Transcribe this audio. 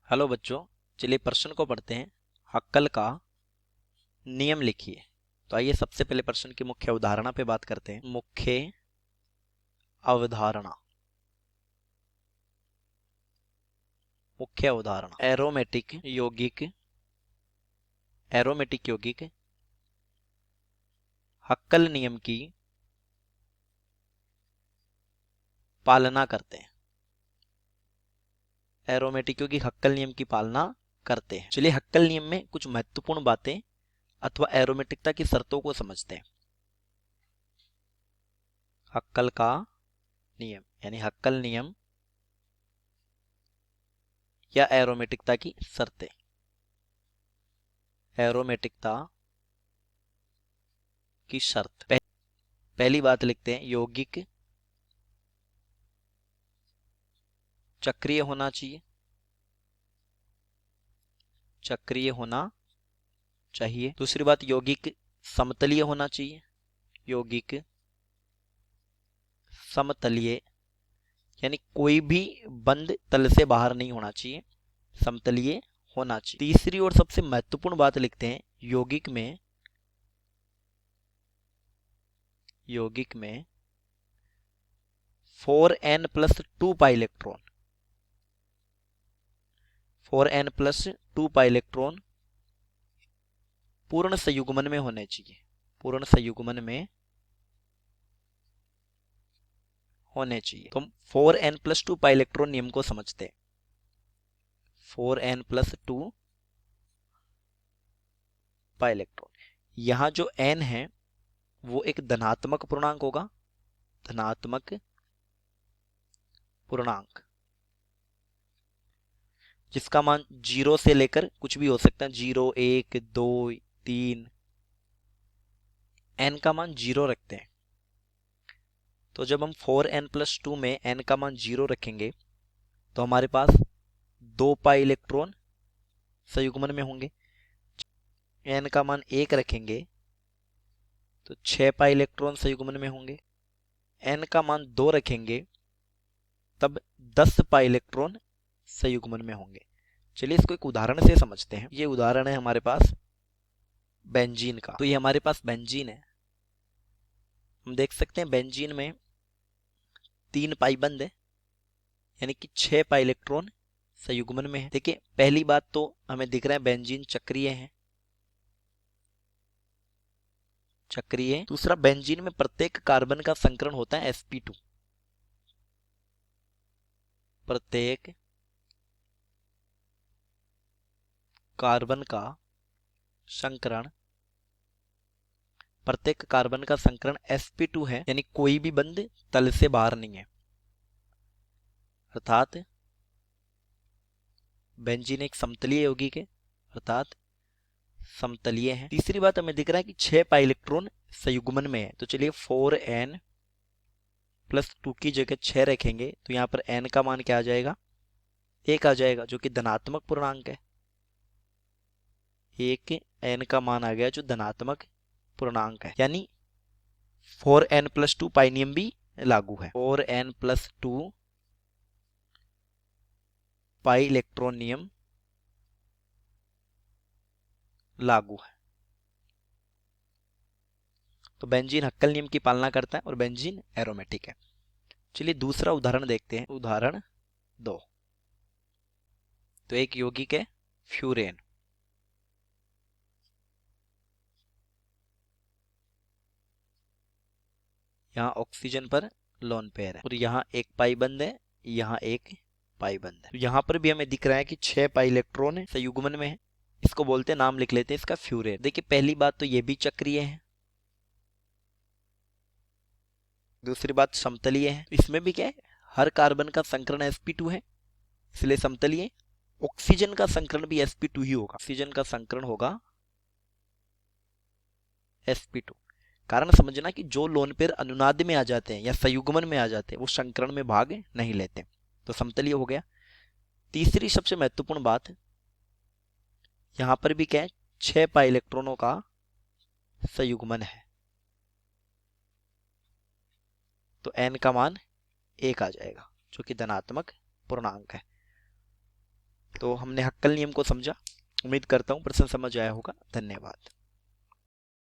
Hello बच्चों, चलिए प्रश्न को पढ़ते हैं। हक्कल का नियम लिखिए। तो आइए सबसे पहले प्रश्न की मुख्य अवधारणा पे बात करते हैं। मुख्य अवधारणा। मुख्य अवधारणा एरोमेटिक यौगिक हक्कल नियम की पालना करते हैं। एरोमेटिक यौगिक हक्कल नियम की पालना करते हैं। चलिए हक्कल नियम में कुछ महत्वपूर्ण बातें अथवा एरोमेटिकता की शर्तों को समझते हैं। हक्कल का नियम यानी हक्कल नियम या एरोमेटिकता की शर्तें। एरोमेटिकता की शर्त। पहली बात लिखते हैं, यौगिक चक्रीय होना चाहिए। चक्रीय होना चाहिए। दूसरी बात, यौगिक समतलीय होना चाहिए। यौगिक समतलीय यानी कोई भी बंद तल से बाहर नहीं होना चाहिए, समतलीय होना चाहिए। तीसरी और सबसे महत्वपूर्ण बात लिखते हैं, यौगिक में 4n+2 pi electron 4n+2 pi electron पूर्ण संयुग्मन में होने चाहिए। पूर्ण संयुग्मन में होने चाहिए। तो हम 4n+2 पाई इलेक्ट्रॉन नियम को समझते हैं। 4n+2 pi electron. यहां जो n है वो एक धनात्मक पूर्णांक होगा। धनात्मक पूर्णांक जिसका मान 0 से लेकर कुछ भी हो सकता है। 0, 1, 2, 3, n का मान 0 रखते हैं। तो जब हम 4n+2 में n का मान 0 रखेंगे तो हमारे पास 2 पाई इलेक्ट्रॉन संयुग्मन में होंगे। n का मान 1 रखेंगे तो 6 पाई इलेक्ट्रॉन संयुग्मन में होंगे। n का मान 2 रखेंगे तब 10 पाई इलेक्ट्रॉन संयुग्मन में होंगे। चलिए इसको एक उदाहरण से समझते हैं। ये उदाहरण है हमारे पास बेंजीन का। तो ये हमारे पास बेंजीन है। हम देख सकते हैं बेंजीन में 3 पाई बंद है यानी कि 6 पाई इलेक्ट्रॉन संयुग्मन में है। देखिए पहली बात तो हमें दिख रहा है बेंजीन चक्रीय है। चक्रीय। दूसरा, बेंजीन में प्रत्येक कार्बन का संकरण होता है sp2। प्रत्येक कार्बन का संकरण प्रत्येक कार्बन का संकरण sp2 है यानी कोई भी बंद तल से बाहर नहीं है, अर्थात बेंजीन एक समतलीय यौगिक है, अर्थात समतलीय है। तीसरी बात, हमें दिख रहा है कि 6 पाई इलेक्ट्रॉन संयुग्मन में है। तो चलिए 4n+2 की जगह 6 रखेंगे तो यहाँ पर n का मान क्या आ जाएगा? 1 आ जाएगा, जो कि धनात्मक पूर्णांक है। 1 n का मान आ गया जो धनात्मक पूर्णांक है, यानी 4n+2 पाई नियम भी लागू है। 4n+2 पाई इलेक्ट्रॉन नियम लागू है। तो बेंजीन हक्कल नियम की पालना करता है और बेंजीन एरोमेटिक है। चलिए दूसरा उदाहरण देखते हैं। उदाहरण 2। तो एक यौगिक है फ्यूरेन। यहाँ ऑक्सीजन पर लोन पेयर है और यहाँ एक पाई बंद है, यहाँ एक पाई बंद है। तो यहाँ पर भी हमें दिख रहा है कि 6 पाई इलेक्ट्रॉन है संयुग्मन में है। इसको बोलते हैं, नाम लिख लेते हैं इसका फ्यूरेन। देखिए पहली बात तो ये भी चक्रीय है। दूसरी बात समतलीय है। इसमें भी क्या है, हर कार्बन का संकरण sp2 है इसलिए समतलीय। ऑक्सीजन का संकरण भी sp2 ही होगा। ऑक्सीजन का संकरण होगा sp2। कारण समझना कि जो लोन पेयर अनुनाद में आ जाते हैं या संयुग्मन में आ जाते हैं वो संकरण में भाग नहीं लेते। तो समतलीय हो गया। तीसरी सबसे महत्वपूर्ण बात, यहां पर भी क्या है, 6 पाई इलेक्ट्रॉनों का संयुग्मन है तो n का मान 1 आ जाएगा जो कि धनात्मक पूर्णांक है। तो हमने हक्कल नियम को समझा। उम्मीद करता हूँ प्रश्न समझ आया होगा। धन्यवाद।